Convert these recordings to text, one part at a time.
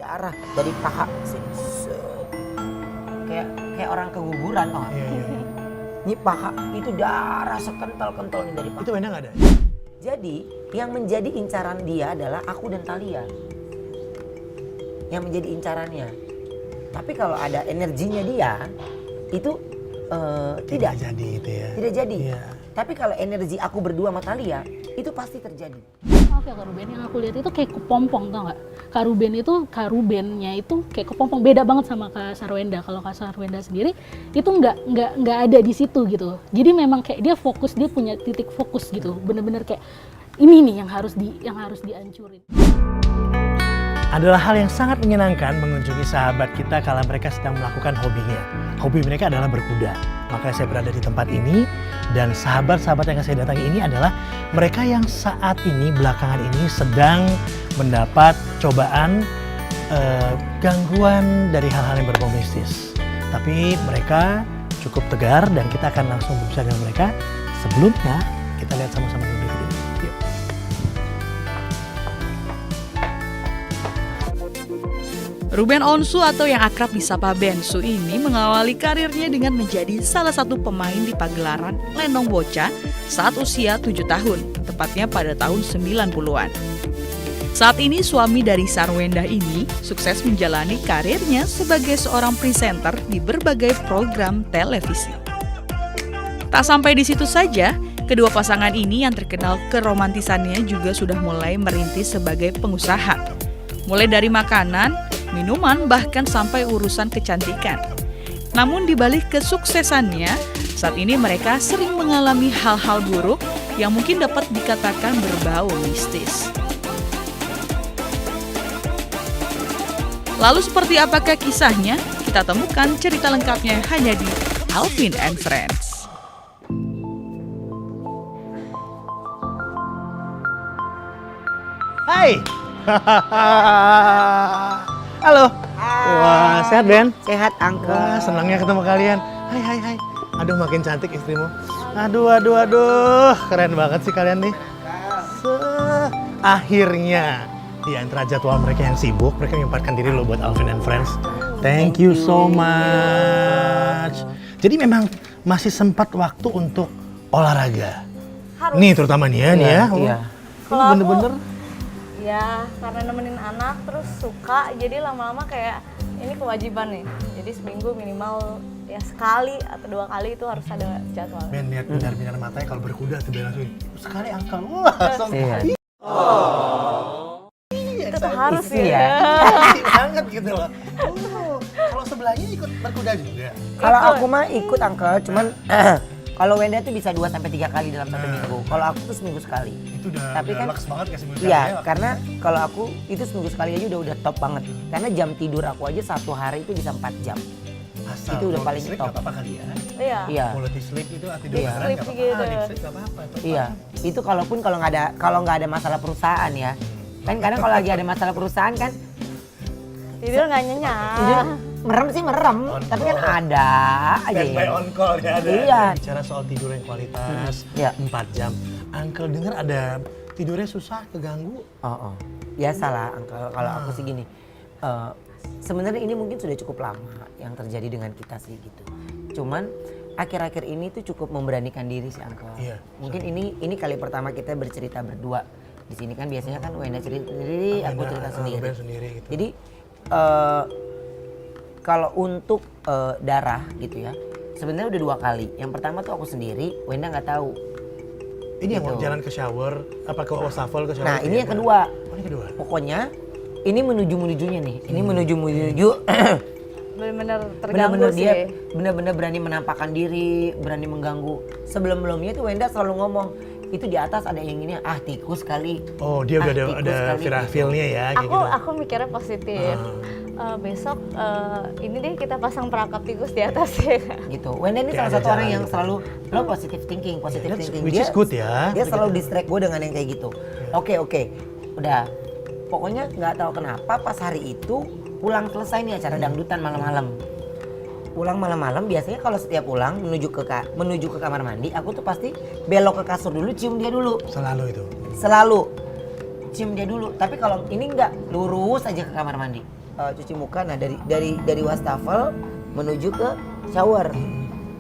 darah dari paha sini. Kayak orang keguguran, oh. Iya. Ini paha itu darah sekental-kental nih dari paha. Itu Wenda nggak ada? Jadi yang menjadi incaran dia adalah aku dan Thalia. Yang menjadi incarannya. Tapi kalau ada energinya dia itu tidak jadi itu ya. Tidak jadi. Iya. Tapi kalau energi aku berdua sama Thalia itu pasti terjadi. Maaf ya Kak Ruben, yang aku lihat itu kayak kepompong, tau nggak? Kak Rubennya itu kayak kepompong, beda banget sama Kak Sarwenda. Kalau Kak Sarwenda sendiri itu nggak ada di situ gitu. Jadi memang kayak dia fokus, dia punya titik fokus gitu. Bener-bener kayak ini nih yang harus dihancurin. Adalah hal yang sangat menyenangkan mengunjungi sahabat kita kala mereka sedang melakukan hobinya. Hobi mereka adalah berkuda. Makanya saya berada di tempat ini dan sahabat-sahabat yang saya datangi ini adalah mereka yang saat ini belakangan ini sedang mendapat cobaan gangguan dari hal-hal yang berbau mistis. Tapi mereka cukup tegar dan kita akan langsung berbicara dengan mereka. Sebelumnya kita lihat sama-sama dulu berikut ini. Yuk. Ruben Onsu atau yang akrab disapa Bensu ini mengawali karirnya dengan menjadi salah satu pemain di pagelaran Lenong Bocah saat usia 7 tahun, tepatnya pada tahun 90-an. Saat ini suami dari Sarwenda ini sukses menjalani karirnya sebagai seorang presenter di berbagai program televisi. Tak sampai di situ saja, kedua pasangan ini yang terkenal keromantisannya juga sudah mulai merintis sebagai pengusaha. Mulai dari makanan, minuman, bahkan sampai urusan kecantikan. Namun di balik kesuksesannya, saat ini mereka sering mengalami hal-hal buruk yang mungkin dapat dikatakan berbau mistis. Lalu seperti apakah kisahnya? Kita temukan cerita lengkapnya hanya di Alvin and Friends. Hai. Halo. Wah, sehat Ben? Sehat, Uncle. Wah, senangnya ketemu kalian. Hai. Aduh, makin cantik istrimu. Aduh. Keren banget sih kalian nih. Akhirnya, di antara jadwal mereka yang sibuk, mereka menyempatkan diri loh buat Alvin and Friends. Thank you so much. Jadi memang masih sempat waktu untuk olahraga. Harus. Nih terutama nih ya. Iya. Ini Kalau aku- bener-bener. Ya karena nemenin anak terus suka, jadi lama-lama kayak ini kewajiban nih. Jadi seminggu minimal ya sekali atau 2 kali itu harus ada jadwal. Ben lihat binar-binar matanya kalau berkuda tuh Ben langsung sekali angkel. Wah, langsung. Iya. Itu tuh harus Isi ya. ya. Asik banget gitu loh. Kalau sebelahnya ikut berkuda juga. Kalau aku mah ikut, Uncle, cuman kalau Wenda tuh bisa 2-3 kali dalam satu minggu. Kalau aku tuh seminggu sekali. Itu udah Tapi kan- relax banget kasih mulut Iya, karena kalau aku itu seminggu sekali aja udah top banget. Karena jam tidur aku aja 1 hari itu bisa 4 jam. asal itu udah quality paling sleep top. nggak apa-apa kali ya. Iya. Iya. Quality sleep itu tidur Iya. beneran Sleep nggak gitu. apa-apa. Deep sleep nggak apa-apa. Iya, itu kalaupun kalau nggak ada masalah perusahaan ya. Kan kadang kalau lagi ada masalah perusahaan kan Tidur nggak nyenyak. tidur merem sih merem, On tapi kan call. ada aja Standby ya. on call ya ada. Iya. Bicara soal tidur yang kualitas Iya. 4 jam. Uncle dengar ada tidurnya susah, keganggu. Oh. Biasalah, Uncle. Kalau aku sih gini. Sebenarnya ini mungkin sudah cukup lama yang terjadi dengan kita sih gitu. Cuman akhir-akhir ini tuh cukup memberanikan diri sih, Uncle. Iya, Mungkin ini kali pertama kita bercerita berdua. Di sini kan biasanya kan Wenda cerita sendiri, aku cerita sendiri. Ruben sendiri gitu. Jadi kalau untuk darah gitu ya, sebenarnya udah 2 kali. Yang pertama tuh aku sendiri, Wenda nggak tahu. Ini yang mau gitu. jalan ke shower, apa ke wastafel ke shower? Nah itu ini ya, yang Ben? kedua. Oh, ini kedua. Pokoknya ini menujunya nih. Ini menuju. Bener-bener terganggu Bener-bener sih. dia bener-bener berani menampakkan diri, berani mengganggu. Sebelum-belumnya tuh Wenda selalu ngomong, itu di atas ada yang ini, tikus kali. Oh dia udah tikus ada kali, feel-nya ya kayak gitu. Aku mikirnya positif. Besok ini deh kita pasang perangkap tikus di atas ya. Gitu. Wenda ini Kayak salah ada satu orang jalan yang gitu. selalu lo positive thinking. Which is good ya. Dia selalu distract gue dengan yang kayak gitu. Oke. Udah. Pokoknya nggak tahu kenapa pas hari itu pulang selesai nih acara dangdutan malam-malam. Pulang malam-malam biasanya kalau setiap pulang menuju ke kamar mandi, aku tuh pasti belok ke kasur dulu, cium dia dulu. Selalu itu. Selalu cium dia dulu. Tapi kalau ini enggak, lurus aja ke kamar mandi. Cuci muka, nah dari wastafel menuju ke shower.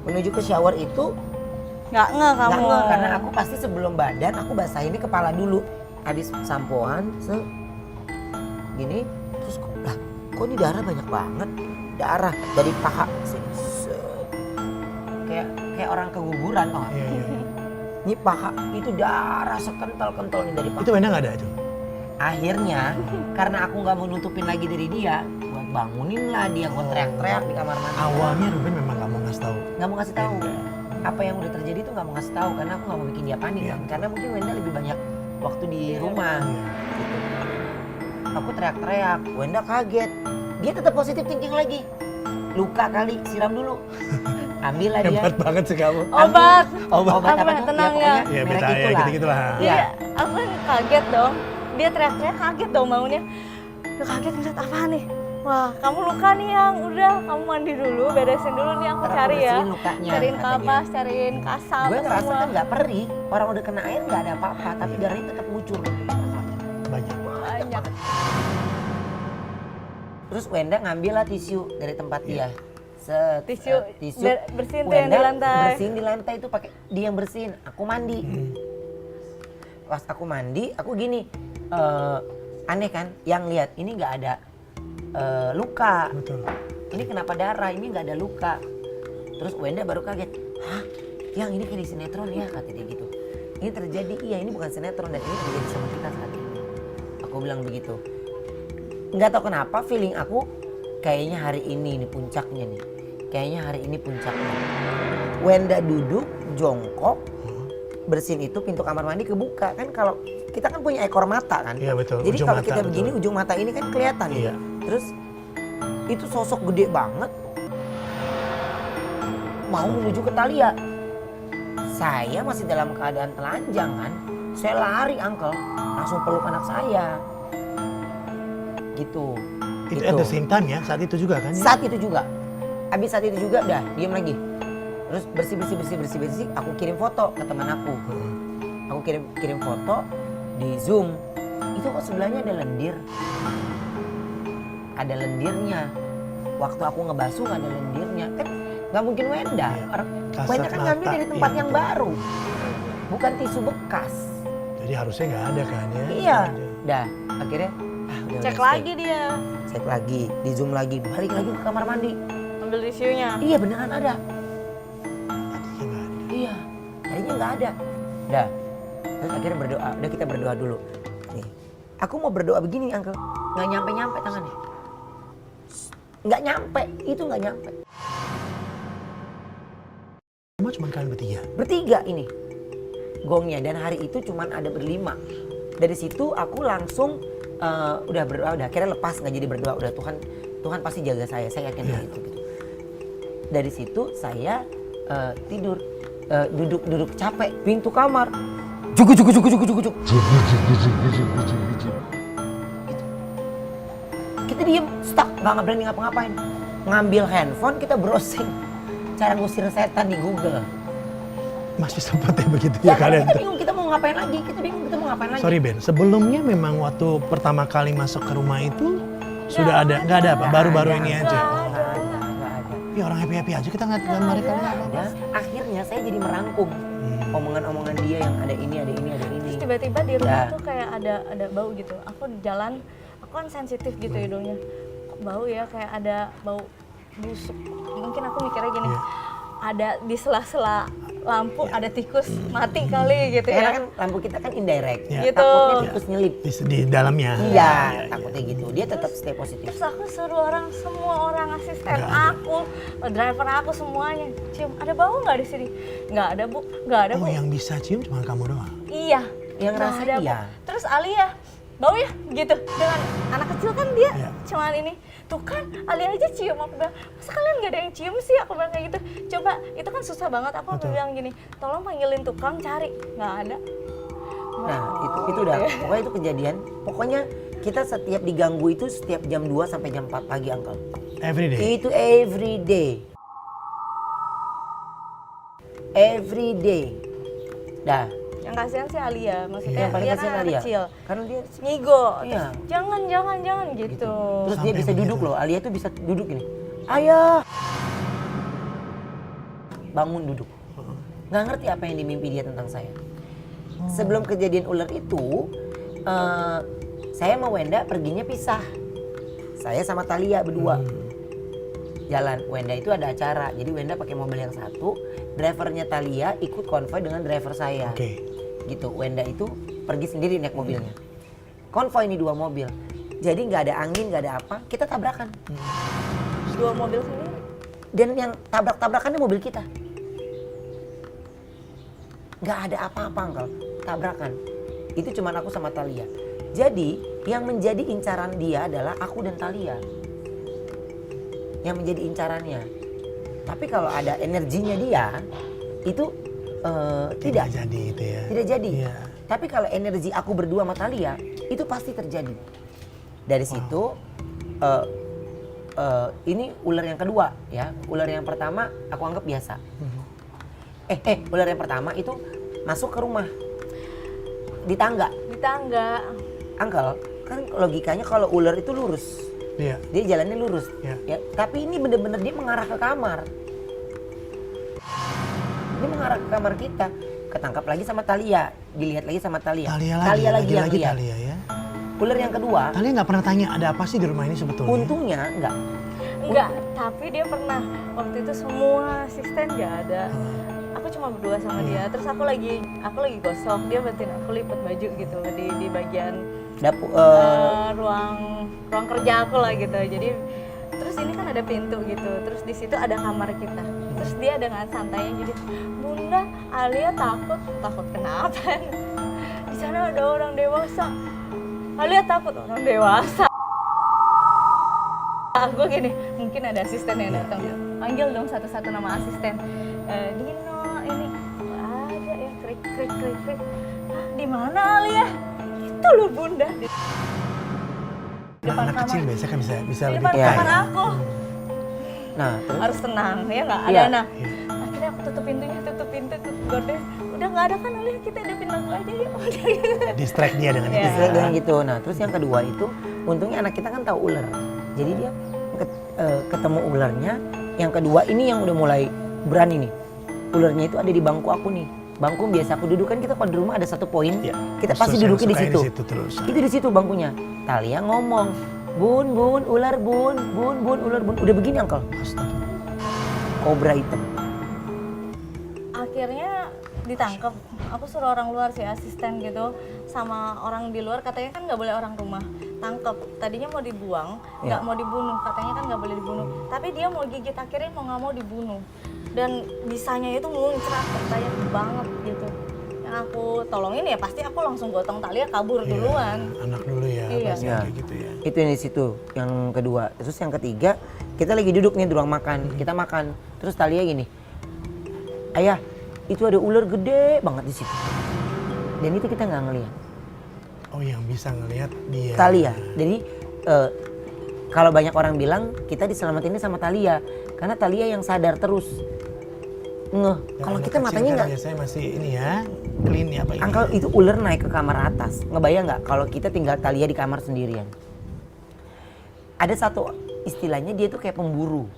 Menuju ke shower itu Nggak kamu. nggak ngeh, karena aku pasti sebelum badan aku basahin ini kepala dulu. Habis sampoan, gini, terus kok ini darah banyak banget. Darah dari paha sini. Kayak orang keguguran, tau nggak? Iya, iya. Ini paha itu darah sekental-kental nih dari paha. Itu Wenda nggak ada itu? Akhirnya karena aku nggak mau nutupin lagi dari dia, gua bangunin lah dia, gua teriak-teriak di kamar mandi. Awalnya Ruben memang nggak mau ngasih tahu. Nggak mau kasih tahu. Apa yang udah terjadi tuh nggak mau kasih tahu karena aku nggak mau bikin dia panik kan. Karena mungkin Wenda lebih banyak waktu di rumah. Iya. Gitu. Aku teriak-teriak, Wenda kaget. Dia tetap positif thinking lagi. Luka kali, siram dulu. Ambil lah dia. Hebat banget sih kamu. Obat. Obat Apa, apa tuh? tenang pokoknya ya? Ya merek beta ya itulah. gitu-gitulah. Iya. Iya, aku kan kaget dong. Dia teriak-teriak kaget dong bangunnya. Dia kaget ngeliat apa nih? Wah, kamu luka nih yang udah kamu mandi dulu, beresin dulu nih aku Ntar aku cari ya. bersihin lukanya, Cariin katanya. kapas, cariin kasam Gue ngerasa semua. kan nggak perih. Orang udah kena air nggak ada apa-apa, tapi darahnya tetap ngucur. Banyak. Banyak. Terus Wenda ngambil lah tisu dari tempat dia. Tisu, tisu. bersihin tuh yang di Wenda lantai. bersihin di lantai itu pakai dia yang bersihin. Aku mandi. Pas aku mandi, aku gini. Aneh kan? Yang lihat ini nggak ada luka. Betul. Ini kenapa darah? Ini nggak ada luka. Terus Wenda baru kaget. Hah? Yang ini kayak di sinetron ya? Kata dia gitu. Ini terjadi, iya ini bukan sinetron dan ini terjadi sama kita saat ini. Aku bilang begitu. Nggak tahu kenapa feeling aku kayaknya hari ini nih puncaknya nih. Kayaknya hari ini puncaknya. Wenda duduk, jongkok, bersihin itu pintu kamar mandi kebuka. Kan kalau kita kan punya ekor mata kan. Iya, betul. Jadi Ujung kalau mata, kita betul. begini ujung mata ini kan kelihatan nih. Iya. Terus itu sosok gede banget mau menuju ke Thalia. Saya masih dalam keadaan telanjang kan. Saya lari uncle, langsung peluk anak saya. Gitu. Itu Gitu. at the same time ya, saat itu juga kan? ya? Saat itu juga. Habis saat itu juga udah diam lagi. Terus bersih. Aku kirim foto ke teman aku. Aku kirim foto di Zoom. Itu kok sebelahnya ada lendir. Ada lendirnya. Waktu aku ngebasuh nggak ada lendirnya. Kan nggak mungkin Wenda. Kasat Wenda kan ngambil mata, dari tempat iya, yang betul. baru. Bukan tisu bekas. Jadi harusnya nggak ada kan ya? Iya. Dah akhirnya udah Cek stay. lagi dia. Cek lagi, di Zoom lagi, balik lagi ke kamar mandi. Ambil tisunya. Iya beneran ada. Tadinya nggak ada. Iya, tadinya nggak ada. Dah, terus akhirnya berdoa. Udah kita berdoa dulu. Nih, aku mau berdoa begini, Uncle. Nggak nyampe tangannya. Nggak nyampe, itu nggak nyampe. Cuma kalian bertiga. Bertiga ini gongnya dan hari itu cuman ada berlima. Dari situ aku langsung udah berdoa, udah akhirnya lepas nggak jadi berdoa. Udah Tuhan pasti jaga saya yakin hal itu. Gitu. Dari situ saya tidur, duduk capek pintu kamar. Jugu. Kita diem, stuck, nggak berani ngapa-ngapain. Ngambil handphone, kita browsing cara ngusir setan di Google. Masih sempat ya begitu ya, kalian kita tuh. bingung kita mau ngapain lagi, kita bingung kita mau ngapain lagi. Sorry Ben, sebelumnya memang waktu pertama kali masuk ke rumah itu sudah ada, nggak ada apa? Baru-baru ini aja. Nggak ada. Ya orang happy-happy aja, kita nggak mereka nggak apa-apa. Ada. Akhirnya saya jadi merangkum omongan-omongan dia yang ada ini. Terus tiba-tiba di rumah Ya. tuh kayak ada bau gitu. Aku di jalan, aku kan sensitif gitu hidungnya. Kok bau ya, kayak ada bau busuk. Mungkin aku mikirnya gini, ada di sela-sela lampu ada tikus mati kali gitu Karena ya. kan lampu kita kan indirect. Ya. Gitu. Takutnya tikus nyelip. Di dalamnya. Iya, takutnya gitu. Dia tetap stay positif. Terus aku suruh semua orang asisten Nggak ada. aku, driver aku semuanya cium. Ada bau nggak di sini? Nggak ada bu, nggak ada bu. Oh yang bisa cium cuma kamu doang. Iya. Yang nggak rasa ada, Bu. iya. Terus Alia, bau ya gitu. Dengan anak kecil kan dia Iya. cuman ini. Tuh kan Alia aja cium. Aku bilang, masa kalian nggak ada yang cium sih? Aku bilang kayak gitu. Coba, itu kan susah banget. Aku Betul. bilang gini, tolong panggilin tukang cari. Nggak ada. Nah, itu udah. Pokoknya itu kejadian. Pokoknya kita setiap diganggu itu setiap jam 2 sampai jam 4 pagi, Uncle. Every day. Itu every day. Every day. Dah, Yang kasihan sih Alia, maksudnya Yang paling dia kasihan kan Alia. kecil. Karena dia Ngigo, Iya. terus jangan gitu. terus dia Sampai bisa duduk begitu. loh. Alia tuh bisa duduk gini. Ayah. Bangun duduk. Nggak ngerti apa yang dimimpi dia tentang saya. Sebelum kejadian ular itu, saya sama Wenda perginya pisah. Saya sama Thalia berdua. Jalan. Wenda itu ada acara. Jadi Wenda pakai mobil yang satu. Drivernya Thalia ikut konvoy dengan driver saya. Oke. Gitu. Wenda itu pergi sendiri naik mobilnya. Konvoy ini 2 mobil. Jadi nggak ada angin, nggak ada apa. Kita tabrakan. 2 mobil sendiri. Dan yang tabrak-tabrakannya mobil kita. Nggak ada apa-apa, Uncle. Tabrakan. Itu cuman aku sama Thalia. Jadi yang menjadi incaran dia adalah aku dan Thalia. Yang menjadi incarannya. Tapi kalau ada energinya dia, itu tidak. jadi itu ya. Tidak jadi. Iya. Tapi kalau energi aku berdua sama Thalia, itu pasti terjadi. Dari situ, ini ular yang kedua ya. Ular yang pertama aku anggap biasa. Ular yang pertama itu masuk ke rumah. Di tangga. Di tangga. Uncle, kan logikanya kalau ular itu lurus. Iya. Dia jalannya lurus. Iya. Ya, tapi ini bener-bener dia mengarah ke kamar. Dia mengarah ke kamar kita. Ketangkap lagi sama Thalia. Dilihat lagi sama Thalia. Thalia lagi yang lihat. Thalia ya. Ular yang kedua, Thalia nggak pernah tanya ada apa sih di rumah ini sebetulnya. untungnya enggak. Enggak, tapi dia pernah waktu itu semua asisten nggak ada. Aku cuma berdua sama dia. Terus aku lagi gosok, dia bantuin aku lipat baju gitu di bagian Dapur ruang kerja aku lah gitu. Jadi terus ini kan ada pintu gitu. Terus di situ ada kamar kita. Terus dia dengan santainya jadi, "Bunda, Alia takut kenapa? Di sana ada orang dewasa." Alia takut orang dewasa. Aku gini, mungkin ada asisten yang datang. Panggil dong satu-satu nama asisten. Dino, ini ada ya krik. Ah, di mana Alia? Itu loh Bunda. Di depan Anak kecil kamar. biasa kan bisa Di lebih depan Iya. kamar aku. Nah, terus Harus tenang ya nggak? Ada Iya. anak. Akhirnya aku tutup pintunya, tutup gorden. Udah nggak ada kan Alia, kita hadapin lagu aja yuk. Udah gitu. distract dia dengan Iya. itu. istilah dengan gitu. Nah, terus yang kedua itu untungnya anak kita kan tahu ular. Jadi dia ketemu ularnya. Yang kedua ini yang udah mulai berani nih. Ularnya itu ada di bangku aku nih. Bangku biasa aku duduk kan, kita kalau di rumah ada satu poin. Iya. Kita Khusus pasti yang duduknya di sukanya situ. di situ terus. Itu di situ bangkunya. Thalia ngomong, "Bun, ular bun, ular bun." Udah begini, Uncle. Astaga. Kobra hitam. Akhirnya ditangkap. Aku suruh orang luar sih, asisten gitu, sama orang di luar, katanya kan nggak boleh orang rumah tangkap. Tadinya mau dibuang, nggak mau dibunuh, katanya kan nggak boleh dibunuh. Tapi dia mau gigit, akhirnya mau nggak mau dibunuh. Dan bisanya itu muncrat, katanya banget gitu. Yang aku tolongin ya pasti aku langsung gotong Thalia kabur Iya, duluan. anak dulu ya, Iya. pasti Iya. kayak gitu ya. Itu yang di situ, yang kedua. Terus yang ketiga, kita lagi duduk nih di ruang makan. Kita makan. Terus Thalia gini, "Ayah, itu ada ular gede banget di situ." Dan itu kita nggak ngelihat. Oh, yang bisa ngelihat dia. Thalia. Jadi kalau banyak orang bilang kita diselamatinnya sama Thalia, karena Thalia yang sadar terus. Ngeh. Dan Kalau anak kita kecil matanya kan nggak. biasanya masih ini ya, clean ya apa ini. Angkel itu ular naik ke kamar atas. Ngebayang nggak kalau kita tinggal Thalia di kamar sendirian? Ada satu istilahnya, dia tuh kayak pemburu.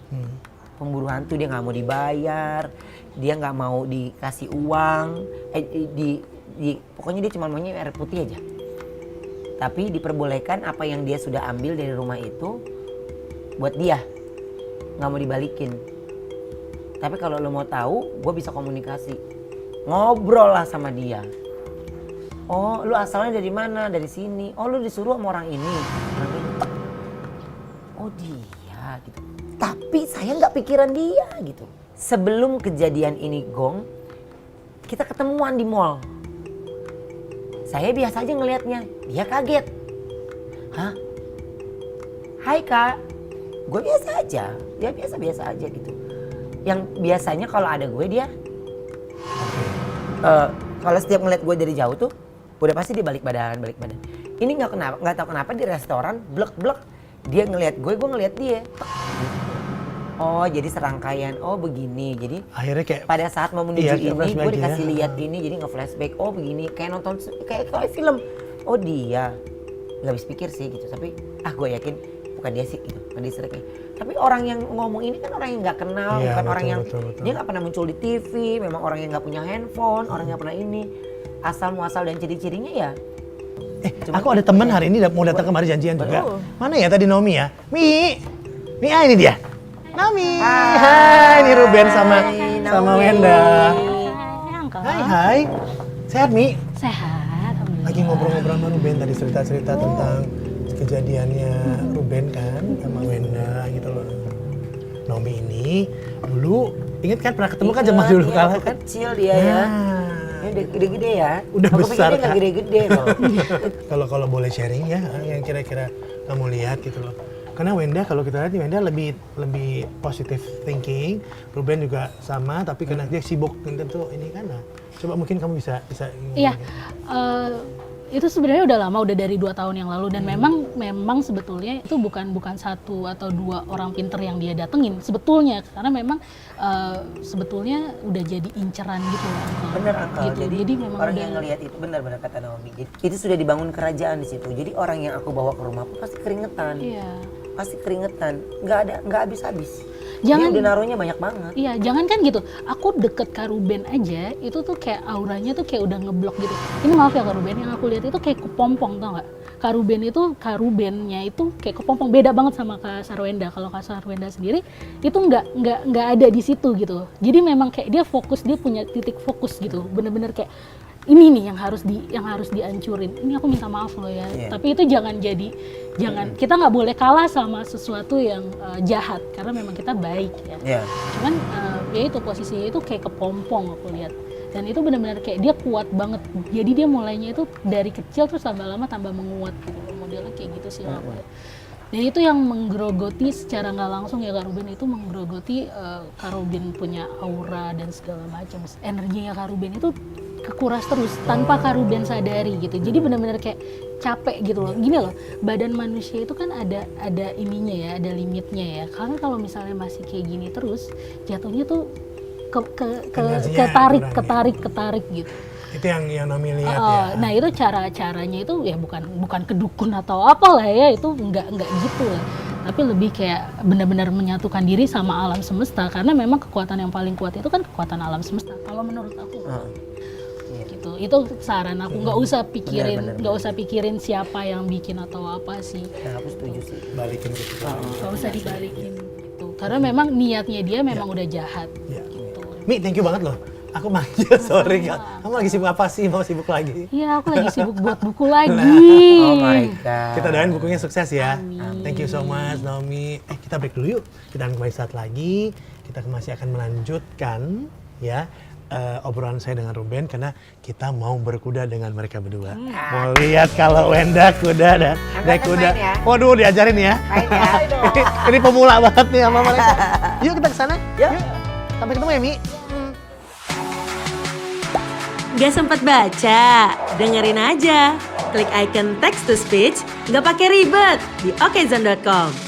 Pemburu hantu, dia nggak mau dibayar, dia nggak mau dikasih uang, pokoknya dia cuma maunya air putih aja. Tapi diperbolehkan apa yang dia sudah ambil dari rumah itu buat dia, nggak mau dibalikin. Tapi kalau lo mau tahu, gue bisa komunikasi, ngobrol lah sama dia. Oh, lu asalnya dari mana? Dari sini. Oh, lu disuruh sama orang ini. Orang ini. Oh, dia gitu. Tapi saya nggak pikiran dia gitu. Sebelum kejadian ini gong, kita ketemuan di mall. Saya biasa aja ngelihatnya, dia kaget. Hah? Hai Kak, gue biasa aja, dia biasa-biasa aja gitu. Yang biasanya kalau ada gue dia, kalau setiap ngeliat gue dari jauh tuh, udah pasti dia balik badan. Ini nggak tahu kenapa di restoran blek, dia ngelihat gue ngelihat dia. Oh jadi serangkaian, oh begini. Jadi Akhirnya kayak pada saat mau menuju Iya, ini flashback gue ya. dikasih lihat ini, jadi nge-flashback, oh begini, kayak nonton kayak film. Oh dia, nggak habis pikir sih gitu, tapi gue yakin bukan dia sih gitu, bukan dia sih. Tapi orang yang ngomong ini kan orang yang nggak kenal, Iya, bukan orang betul, yang betul. dia nggak pernah muncul di TV, memang orang yang nggak punya handphone, orang yang nggak pernah ini, asal muasal dan ciri-cirinya ya. Cuma aku ada itu teman aja. hari ini mau datang kemari janjian juga. Betul. Mana ya tadi Nomi ya? Mi, ini dia. Nomi. Hai. Hai, ini Ruben sama Naomi. Wenda. Sayang, Kak. Hai. Sehat Mi? Sehat, alhamdulillah. Lagi ngobrol-ngobrol sama Ruben tadi cerita-cerita tentang kejadiannya Ruben kan sama Wenda gitu loh. Nomi ini dulu inget kan pernah ketemu kan zaman Ingat, dulu iya, kala waktu kan? kecil dia ya. Ini udah gede-gede ya. Udah Aku besar, pikir dia nggak Kak. gede-gede loh. Kalau boleh sharing ya yang kira-kira kamu lihat gitu loh. Karena Wenda kalau kita lihat Wenda lebih positive thinking, Ruben juga sama tapi karena dia sibuk tentu ini kan. Nah, coba mungkin kamu bisa Iya, itu sebenarnya udah lama, udah dari 2 tahun yang lalu dan memang sebetulnya itu bukan 1 atau 2 orang pinter yang dia datengin sebetulnya, karena memang sebetulnya udah jadi inceran gitu loh. Bener Uncle, Gitu. Jadi memang orang udah yang ngelihat itu benar-benar kata Naomi. Jadi, itu sudah dibangun kerajaan di situ. Jadi orang yang aku bawa ke rumah pun pasti keringetan. Iya. Pasti keringetan. Nggak habis-habis. Jangan- Dia udah naruhnya banyak banget. Iya, jangan kan gitu. Aku deket Kak Ruben aja, itu tuh kayak auranya tuh kayak udah ngeblok gitu. Ini maaf ya Kak Ruben, yang aku lihat itu kayak kepompong, tau nggak? Kak Rubennya itu kayak kepompong, beda banget sama Kak Sarwenda. Kalau Kak Sarwenda sendiri itu nggak ada di situ gitu. Jadi memang kayak dia fokus, dia punya titik fokus gitu. Bener-bener kayak ini nih yang harus dihancurin. Ini aku minta maaf loh ya. Iya. Tapi itu jangan kita nggak boleh kalah sama sesuatu yang jahat karena memang kita baik ya. Iya. Cuman ya itu posisinya itu kayak kepompong aku lihat. Dan itu benar-benar kayak dia kuat banget. Jadi dia mulainya itu dari kecil terus tambah lama tambah menguat gitu. Modelnya kayak gitu sih aku lihat. Dan itu yang menggerogoti secara nggak langsung ya Kak Ruben, itu menggerogoti Kak Ruben punya aura dan segala macam. Energinya Kak Ruben itu kekuras terus tanpa Kak Ruben sadari gitu. Jadi benar-benar kayak capek gitu loh. Gini loh, badan manusia itu kan ada ininya ya, ada limitnya ya. Karena kalau misalnya masih kayak gini terus, jatuhnya tuh Energinya ketarik gitu. itu yang Nomi lihat ya. Nah itu caranya itu ya bukan kedukun atau apalah ya, itu enggak gitu lah. Tapi lebih kayak benar-benar menyatukan diri sama alam semesta, karena memang kekuatan yang paling kuat itu kan kekuatan alam semesta. Kalau menurut aku gitu. Itu saran aku, nggak usah pikirin siapa yang bikin atau apa sih. Ya, aku setuju sih. Balikin gitu. Nggak usah dibalikin gitu. Karena memang niatnya dia memang udah jahat. Ya. Gitu. Mi, thank you banget loh. Aku manja, sorry Kak. Kamu lagi sibuk apa sih? Mau sibuk lagi? Iya, aku lagi sibuk buat buku lagi. Oh my god. Kita doain bukunya sukses ya. Thank you so much Naomi. Kita break dulu yuk. Kita akan kembali saat lagi. Kita masih akan melanjutkan ya obrolan saya dengan Ruben karena kita mau berkuda dengan mereka berdua. Mau lihat kalau Wenda kuda dan naik kuda. main ya? Waduh, diajarin ya. Main ya. Ini pemula banget nih sama mereka. Yuk kita ke sana. Yuk. Sampai ketemu ya Mi. Gak sempat baca? Dengerin aja. Klik icon text to speech, gak pakai ribet di okezone.com.